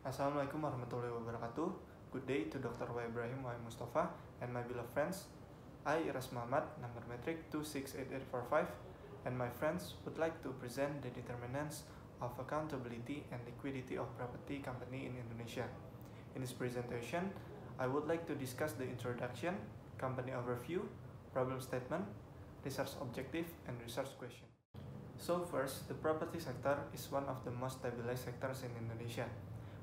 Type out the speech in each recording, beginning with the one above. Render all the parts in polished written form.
Assalamualaikum warahmatullahi wabarakatuh. Good day to Dr. W. Ibrahim Y. Mustafa and my beloved friends. I, Iras Muhammad, number metric 268845, and my friends would like to present the determinants of accountability and liquidity of property company in Indonesia. In this presentation, I would like to discuss the introduction, company overview, problem statement, research objective, and research question. So first, the property sector is one of the most stabilized sectors in Indonesia.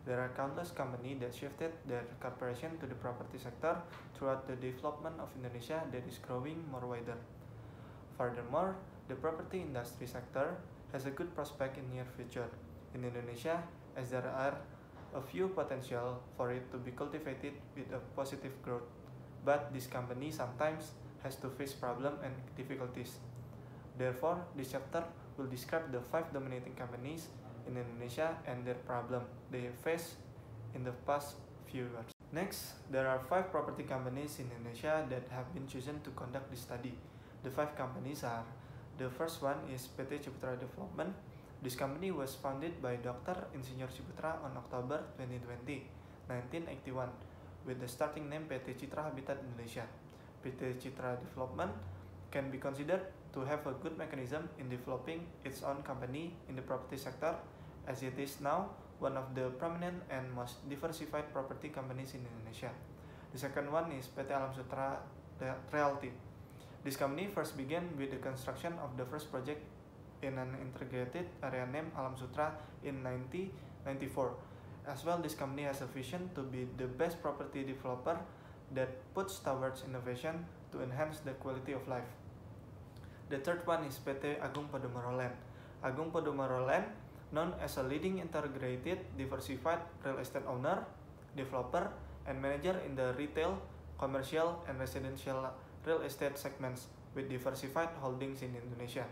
There are countless companies that shifted their corporation to the property sector throughout the development of Indonesia that is growing more wider. Furthermore, the property industry sector has a good prospect in near future in Indonesia, as there are a few potential for it to be cultivated with a positive growth. But this company sometimes has to face problems and difficulties. Therefore, this chapter will describe the 5 dominating companies in Indonesia and their problem they faced in the past few years. Next, there are 5 property companies in Indonesia that have been chosen to conduct this study. The 5 companies are: the first one is PT Ciputra Development. This company was founded by Dr. Insinyur Ciputra on October 2020, 1981, with the starting name PT Citra Habitat Indonesia. PT Citra Development can be considered to have a good mechanism in developing its own company in the property sector, as it is now one of the prominent and most diversified property companies in Indonesia. The second one is PT Alam Sutera Realty. This company first began with the construction of the first project in an integrated area named Alam Sutera in 1994. As well, this company has a vision to be the best property developer that puts towards innovation to enhance the quality of life. The third one is PT Agung Podomoro Land. Agung Podomoro Land, known as a leading integrated diversified real estate owner, developer, and manager in the retail, commercial, and residential real estate segments with diversified holdings in Indonesia.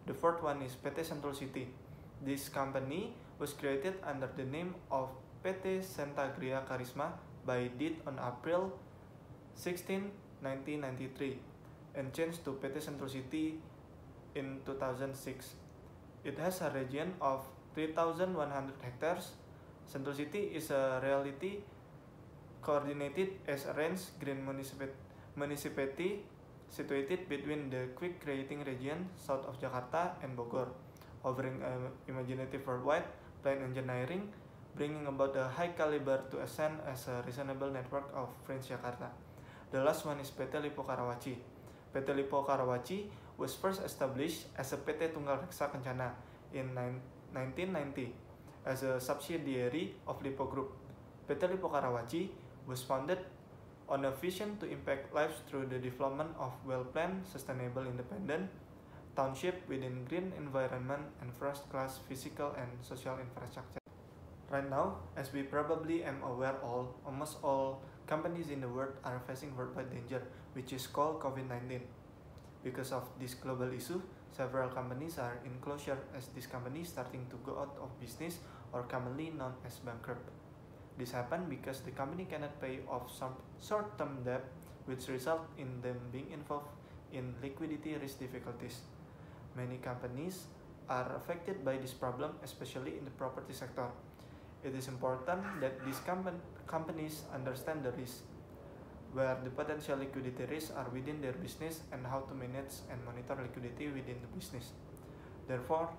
The fourth one is PT Sentul City. This company was created under the name of PT Centagria Karisma by deed on April 16, 1993. And changed to PT Sentul City in 2006. It has a region of 3,100 hectares. Sentul City is a reality coordinated as arranged green municipality situated between the quick creating region south of Jakarta and Bogor, offering imaginative worldwide plan engineering, bringing about a high caliber to ascend as a reasonable network of French Jakarta. The last one is PT Lippo Karawaci. PT Lippo Karawaci was first established as a PT Tunggal Reksa Kencana in 1990 as a subsidiary of Lippo Group. PT Lippo Karawaci was founded on a vision to impact lives through the development of well-planned, sustainable, independent township within green environment and first-class physical and social infrastructure. Right now, as we probably am aware almost all companies in the world are facing worldwide danger, which is called COVID-19. Because of this global issue, several companies are in closure as these companies starting to go out of business or commonly known as bankrupt. This happened because the company cannot pay off some short-term debt, which result in them being involved in liquidity risk difficulties. Many companies are affected by this problem, especially in the property sector. It is important that these companies understand the risk, where the potential liquidity risks are within their business and how to manage and monitor liquidity within the business. Therefore,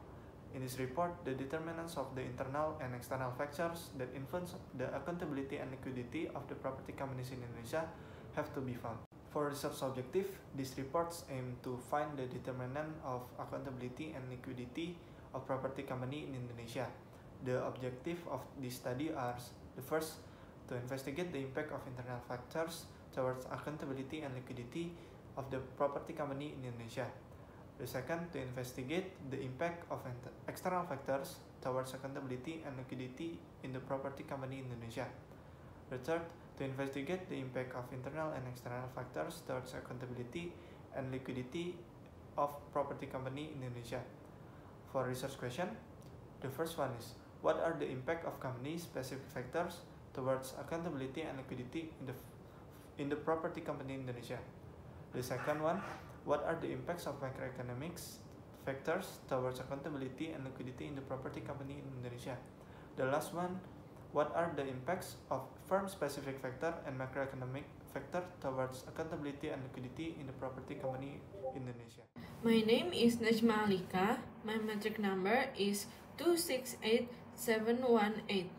in this report, the determinants of the internal and external factors that influence the accountability and liquidity of the property companies in Indonesia have to be found. For research objective, these reports aim to find the determinant of accountability and liquidity of property company in Indonesia. The objective of this study are: the first, to investigate the impact of internal factors towards accountability and liquidity of the property company in Indonesia. The second, to investigate the impact of external factors towards accountability and liquidity in the property company in Indonesia. The third, to investigate the impact of internal and external factors towards accountability and liquidity of property company in Indonesia. For research question, the first one is: what are the impact of company-specific factors towards accountability and liquidity in the property company in Indonesia? The second one: what are the impacts of macroeconomics factors towards accountability and liquidity in the property company in Indonesia? The last one: What are the impacts of firm-specific factor and macroeconomic factor towards accountability and liquidity in the property company Indonesia? My name is Najma Alika. My metric number is 268718.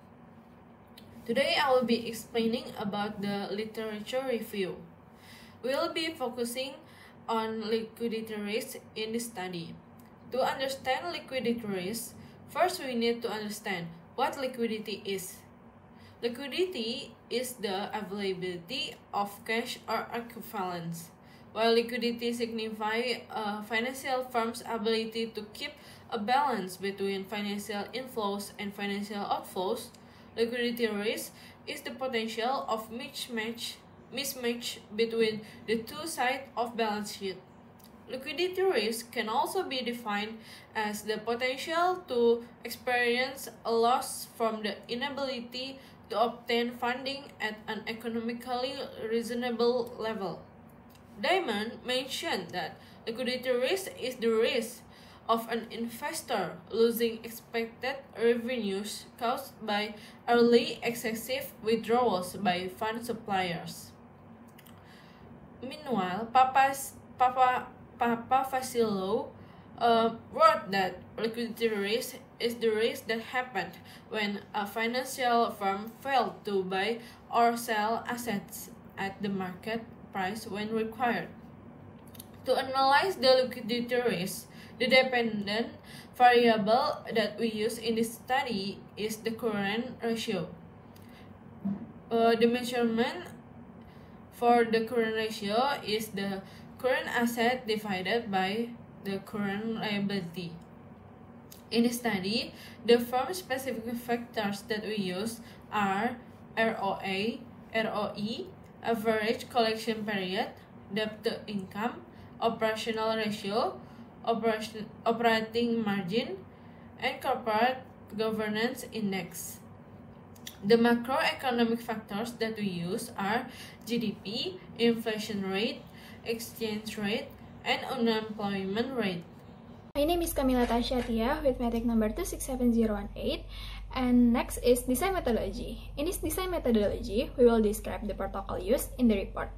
Today I will be explaining about the literature review. We will be focusing on liquidity risk in this study. To understand liquidity risk, first we need to understand what liquidity is. Liquidity is the availability of cash or equivalents. While liquidity signifies a financial firm's ability to keep a balance between financial inflows and financial outflows, liquidity risk is the potential of mismatch between the two sides of balance sheet. Liquidity risk can also be defined as the potential to experience a loss from the inability to obtain funding at an economically reasonable level. Diamond mentioned that liquidity risk is the risk of an investor losing expected revenues caused by early excessive withdrawals by fund suppliers. Meanwhile, Papa Vassilo wrote that liquidity risk is the risk that happened when a financial firm failed to buy or sell assets at the market price when required. To analyze the liquidity risk, the dependent variable that we use in this study is the current ratio. The measurement for the current ratio is the current asset divided by the current liability. In this study, the firm-specific factors that we use are ROA, ROE, average collection period, debt to income, operational ratio, operating margin, and corporate governance index. The macroeconomic factors that we use are GDP, inflation rate, exchange rate, and unemployment rate. My name is Kamila Tasyatia with metric number 267018, and next is design methodology. In this design methodology, we will describe the protocol used in the report,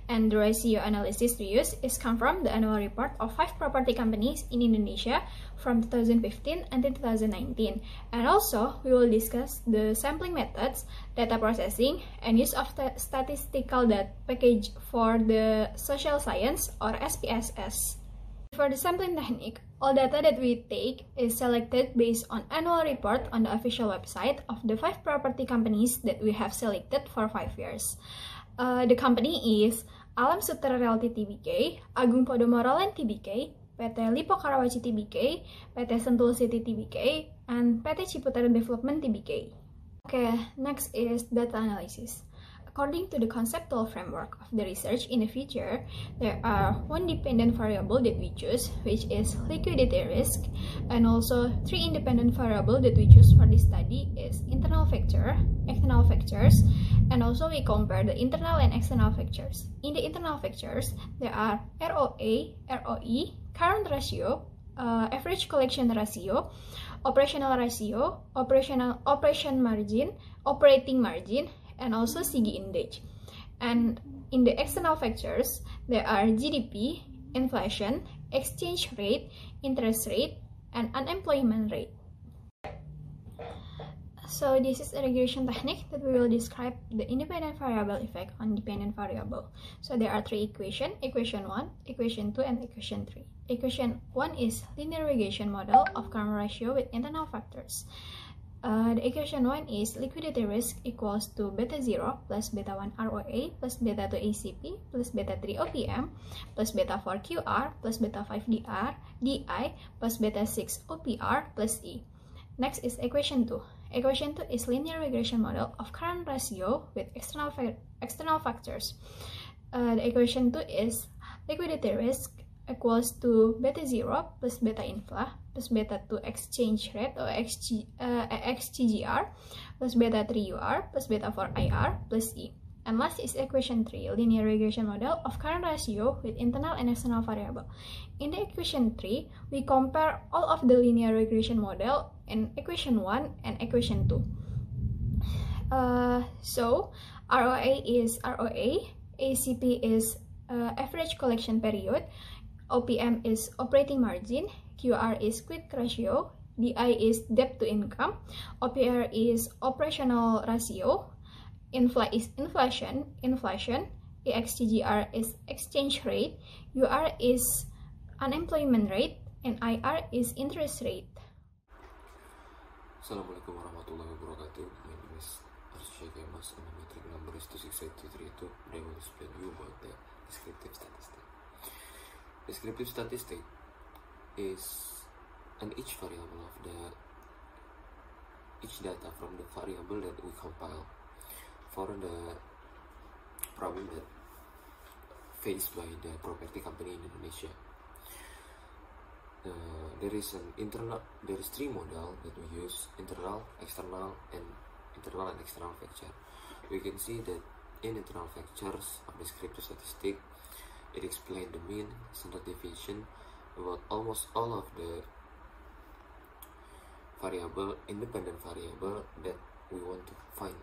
and the ratio analysis we use is come from the annual report of 5 property companies in Indonesia from 2015 until 2019, and also we will discuss the sampling methods, data processing, and use of the statistical data package for the social science or SPSS. For the sampling technique, all data that we take is selected based on annual report on the official website of the 5 property companies that we have selected for 5 years. The company is Alam Sutera Realty Tbk, Agung Podomoro Land Tbk, PT Lipo Karawaci Tbk, PT Sentul City Tbk, and PT Ciputra Development Tbk. Okay, next is data analysis. According to the conceptual framework of the research in the future, there are 1 dependent variable that we choose, which is liquidity risk, and also 3 independent variables that we choose for this study is internal factor, external factors, and also we compare the internal and external factors. In the internal factors, there are ROA, ROE, current ratio, average collection ratio, operational ratio, operation margin, operating margin, and also CG index. And in the external factors, there are GDP, inflation, exchange rate, interest rate, and unemployment rate. So this is a regression technique that we will describe the independent variable effect on dependent variable. So there are 3 equations, equation 1, equation 2, and equation 3. Equation 1 is linear regression model of current ratio with internal factors. The equation 1 is liquidity risk equals to beta 0 plus beta 1 ROA plus beta 2 ACP plus beta 3 OPM plus beta 4 QR plus beta 5 DI plus beta 6 OPR plus E. Next is equation 2. Equation 2 is linear regression model of current ratio with external factors. The equation 2 is liquidity risk equals to beta 0 plus beta infla plus beta 2 exchange rate or XGGR plus beta 3 UR plus beta 4 IR plus E. And last is equation 3, linear regression model of current ratio with internal and external variable. In the equation 3, we compare all of the linear regression model in equation 1 and equation 2. So ROA is ROA, ACP is average collection period, OPM is operating margin, QR is quick ratio, DI is debt to income, OPR is operational ratio, is inflation, EXTGR is exchange rate, UR is unemployment rate, and IR is interest rate. Assalamualaikum warahmatullahi wabarakatuh. My name is Arsya Kemas and my metric number is 26832. I will explain you about the descriptive statistic. Descriptive statistic is each variable of each data from the variable that we compile for the problem that faced by the property company in Indonesia. There is three model that we use: internal, external, and external factor. We can see that in internal factors of descriptive statistic, it explains the mean, standard deviation about almost all of the independent variable that we want to find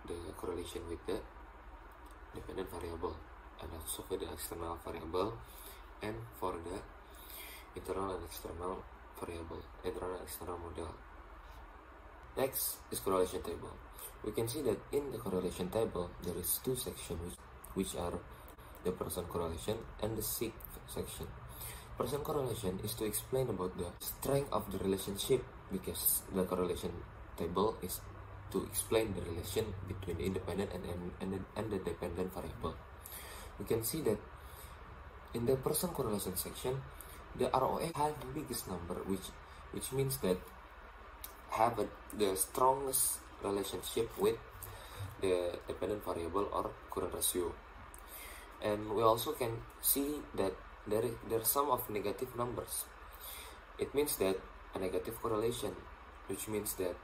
the correlation with the dependent variable, and also for the external variable and for the internal and external variable, internal and external model. Next is correlation table. We can see that in the correlation table there is two sections which are the percent correlation and the sig section. Percent correlation is to explain about the strength of the relationship, because the correlation table is to explain the relation between the independent and the dependent variable. We can see that in the percent correlation section, the ROA has the biggest number, which means that have the strongest relationship with the dependent variable or current ratio. And we also can see that there are some of negative numbers. It means that a negative correlation, which means that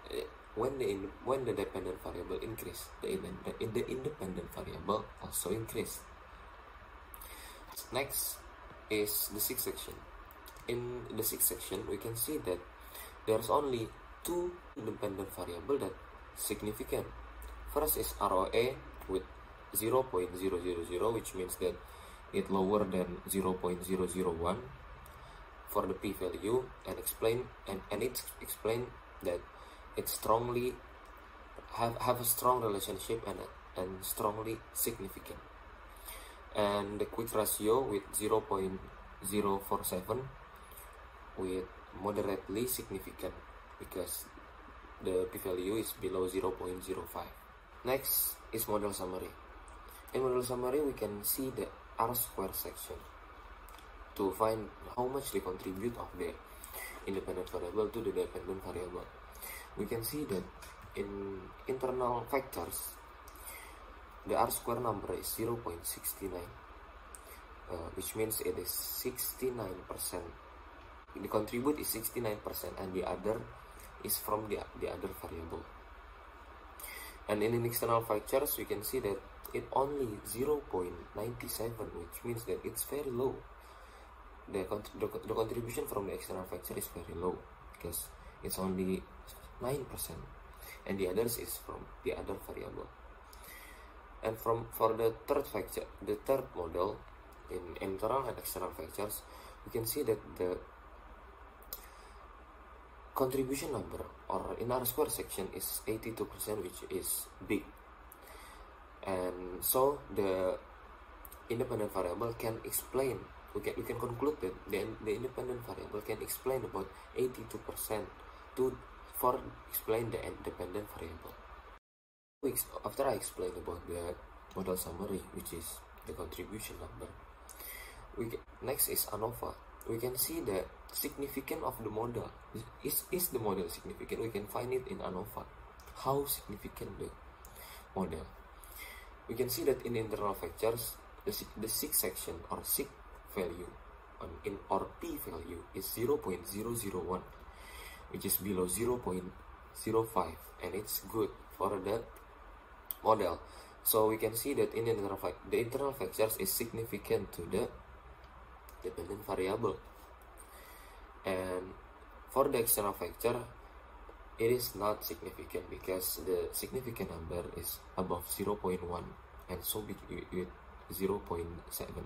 when the dependent variable increase, the independent variable also increase. Next is the sig section. In the sig section, we can see that there's only two independent variable that significant. First is ROA with 0.000, which means that it lower than 0.001 for the p-value, and it's explained that it strongly have a strong relationship and strongly significant. And the quick ratio with 0.047 with moderately significant, because the p-value is below 0.05. Next is model summary. In model summary, we can see the R-square section to find how much they contribute of the independent variable to the dependent variable. We can see that in internal factors, the R-square number is 0.69, which means it is 69%. The contribute is 69%, and the other is from the other variable. And in external factors, we can see that it only 0.97, which means that it's very low. The contribution from the external factor is very low, because it's only 9%, and the others is from the other variable. And for the third factor, the third model in internal and external factors, we can see that the contribution number, or in R-square section, is 82%, which is big. And so the independent variable can explain, we can conclude that the independent variable can explain about 82% for explain the independent variable. After I explain about the model summary, which is the contribution number, next is ANOVA. We can see the significance of the model. Is the model significant? We can find it in ANOVA. How significant the model? We can see that in internal factors, the sig section or sig value or p value is 0.001, which is below 0.05, and it's good for the model. So we can see that in the internal factors is significant to the dependent variable, and for the external factor, it is not significant because the significant number is above 0.1 and so big with 0.7.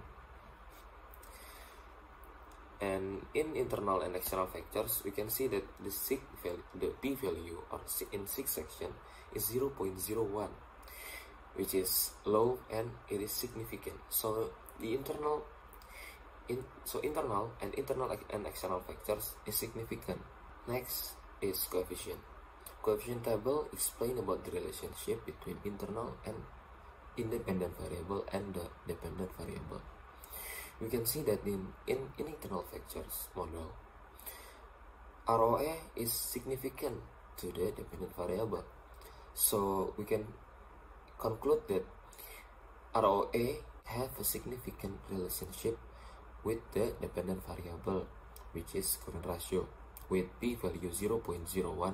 And in internal and external factors, we can see that the p-value or in 6 section is 0.01, which is low and it is significant. So the internal and external factors is significant. Next is coefficient. Coefficient table explain about the relationship between internal and independent variable and the dependent variable. We can see that in internal factors model, ROA is significant to the dependent variable. So we can conclude that ROA have a significant relationship with the dependent variable, which is current ratio, with p-value 0.01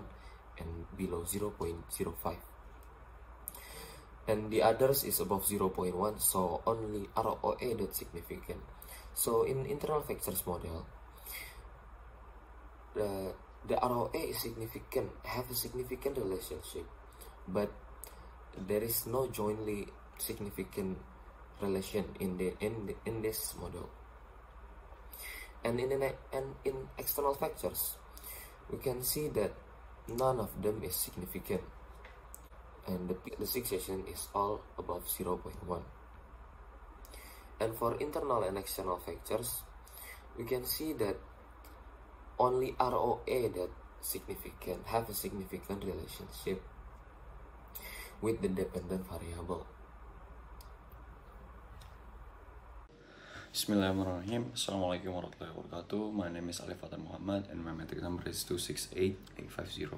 and below 0.05. And the others is above 0.1, so only ROA that's significant. So in internal factors model, the ROA is significant, have a significant relationship, but there is no jointly significant relation in this model. And in external factors, we can see that none of them is significant, and the succession is all above 0.1. And for internal and external factors, we can see that only ROA that have a significant relationship with the dependent variable. Bismillahirrahmanirrahim. Assalamualaikum warahmatullahi wabarakatuh. My name is Alif Fatan Muhammad and my metric number is 268850.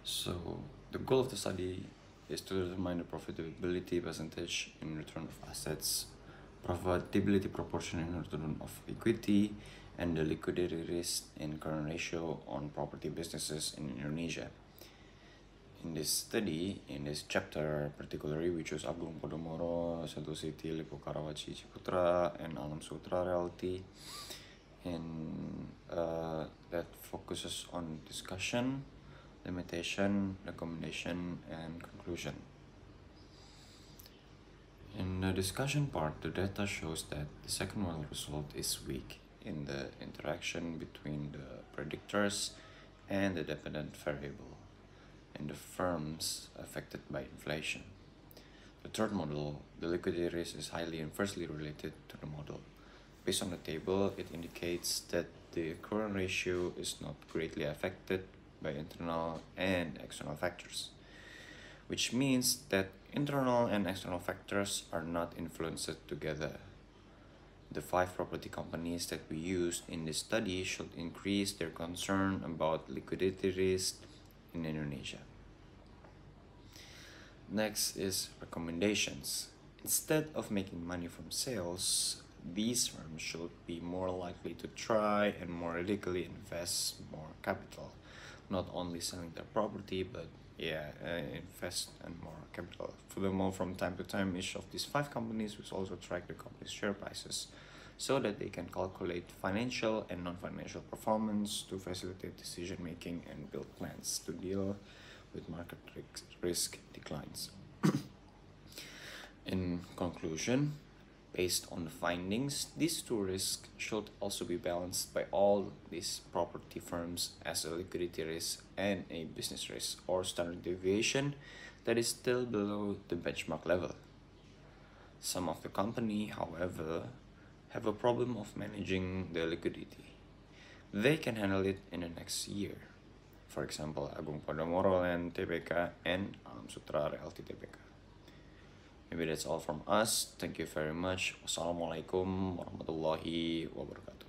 So the goal of the study is to determine the profitability percentage in return of assets, profitability proportion in return of equity, and the liquidity risk in current ratio on property businesses in Indonesia. In this study, in this chapter particularly, we choose Agung Podomoro, Sentul City, Lippo Karawaci Ciputra, and Alam Sutra Realty, and that focuses on discussion, limitation, recommendation, and conclusion. In the discussion part, the data shows that the second model result is weak in the interaction between the predictors and the dependent variable in the firms affected by inflation. The third model, the liquidity risk, is highly inversely related to the model. Based on the table, it indicates that the current ratio is not greatly affected by internal and external factors, which means that internal and external factors are not influenced together. The 5 property companies that we used in this study should increase their concern about liquidity risk in Indonesia. Next is recommendations. Instead of making money from sales, these firms should be more likely to try and more radically invest more capital, not only selling their property, but invest and more capital. Furthermore, from time to time, each of these 5 companies will also track the company's share prices so that they can calculate financial and non-financial performance to facilitate decision making and build plans to deal with market risk declines. In conclusion, based on the findings, these 2 risks should also be balanced by all these property firms as a liquidity risk and a business risk or standard deviation that is still below the benchmark level. Some of the company, however, have a problem of managing the liquidity. They can handle it in the next year. For example, Agung Podomoro Land Tbk and Alam Sutra Realty Tbk. Maybe that's all from us. Thank you very much. Wassalamualaikum warahmatullahi wabarakatuh.